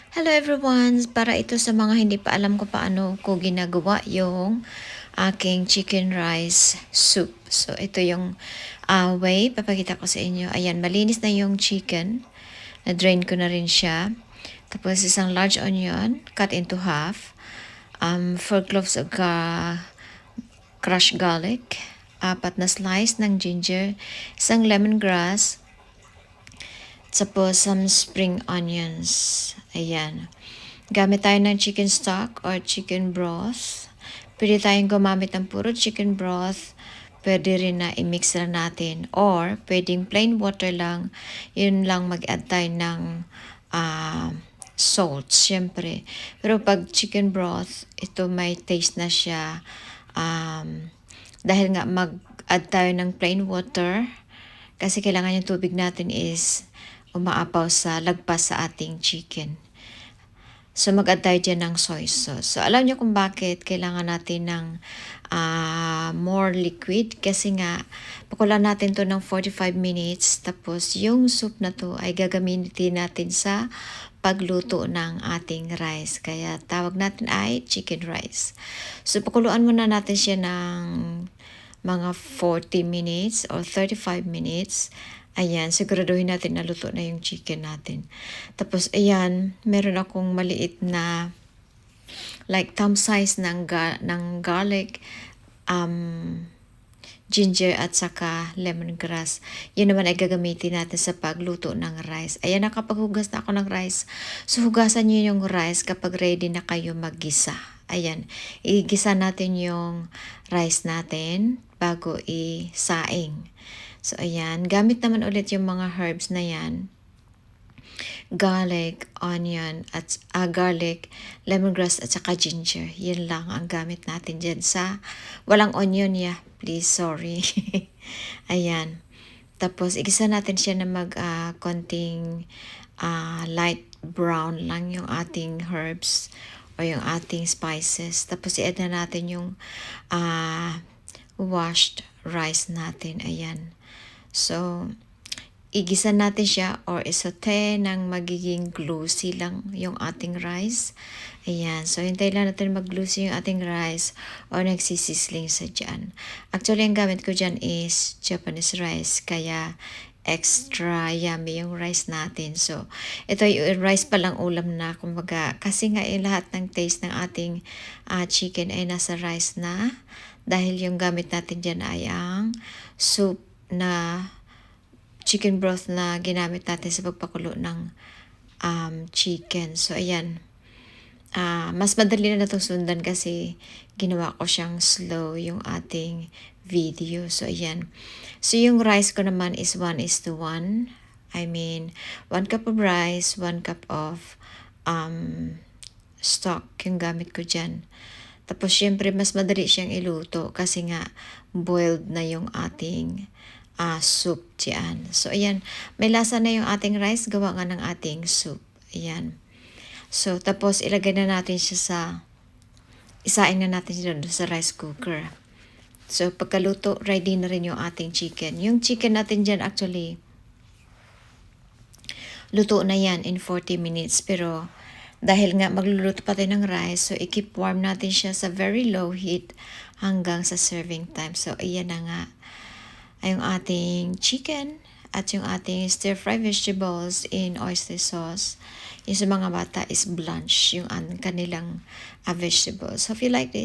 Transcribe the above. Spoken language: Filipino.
Hello everyone! Para ito sa mga hindi pa alam ko paano ko ginagawa yung aking chicken rice soup. So ito yung way, papakita ko sa inyo. Ayan, malinis na yung chicken. Na-drain ko na rin siya. Tapos isang large onion, cut into half. 4 cloves of crushed garlic. 4 na slice ng ginger. Isang lemongrass. Tapos some spring onions. Ayan. Gamit tayo ng chicken stock or chicken broth. Pwede tayong gumamit ng puro chicken broth. Pwede rin na i-mix na natin. Or pwedeng plain water lang. Yun lang mag-add tayo ng salt, syempre. Pero pag chicken broth, ito may taste na siya. Dahil nga mag-add tayo ng plain water. Kasi kailangan yung tubig natin is umaapaw sa lagpas sa ating chicken. So mag-add tayo dyan ng soy sauce. So alam niyo kung bakit kailangan natin ng more liquid. Kasi nga, pakulan natin to ng 45 minutes. Tapos yung soup na to ay gagamitin natin sa pagluto ng ating rice. Kaya tawag natin ay chicken rice. So pakuluan muna natin siya ng mga 40 minutes or 35 minutes. Ayan, siguraduhin natin na luto na yung chicken natin. Tapos, ayan, meron akong maliit na like thumb size ng garlic, ginger at saka lemongrass. Yun naman ay gagamitin natin sa pagluto ng rice. Ayan, nakapaghugas na ako ng rice. So, hugasan nyo yung rice kapag ready na kayo maggisa. Ayan, igisa natin yung rice natin bago isaing. So, ayan. Gamit naman ulit yung mga herbs na yan. Garlic, onion, at garlic, lemongrass, at saka ginger. Yan lang ang gamit natin dyan sa walang onion ya. Please, sorry. Ayan. Tapos, igisa natin siya na konting light brown lang yung ating herbs o yung ating spices. Tapos, i-add na natin yung washed rice natin. Ayan. So, igisa natin siya or isaute ng magiging glossy lang yung ating rice. Ayan. So, hintay lang natin mag-glossy yung ating rice or nagsisisling sa dyan. Actually, ang gamit ko dyan is Japanese rice. Kaya, extra yummy yung rice natin. So, ito yung rice pa lang ulam na. Kumbaga, kasi nga lahat ng taste ng ating chicken ay nasa rice na. Dahil yung gamit natin dyan ay ang soup na chicken broth na ginamit natin sa pagpakulo ng chicken. So, ayan. Mas madali na itong sundan kasi ginawa ko siyang slow yung ating video. So, ayan. So, yung rice ko naman is 1:1. I mean, 1 cup of rice, 1 cup of stock yung gamit ko dyan. Tapos, syempre, mas madali siyang iluto kasi nga boiled na yung ating soup dyan. So, ayan. May lasa na yung ating rice. Gawa nga ng ating soup. Ayan. So, tapos, ilagay na natin siya isain na natin siya doon sa rice cooker. So, pagkaluto, ready na rin yung ating chicken. Yung chicken natin dyan, actually, luto na yan in 40 minutes. Pero, dahil nga magluluto pa tayo ng rice, so i-keep warm natin siya sa very low heat hanggang sa serving time. So, ayan na nga ay yung ating chicken at yung ating stir-fry vegetables in oyster sauce. Yung sa mga bata is blanch yung kanilang vegetables. Hope you like this.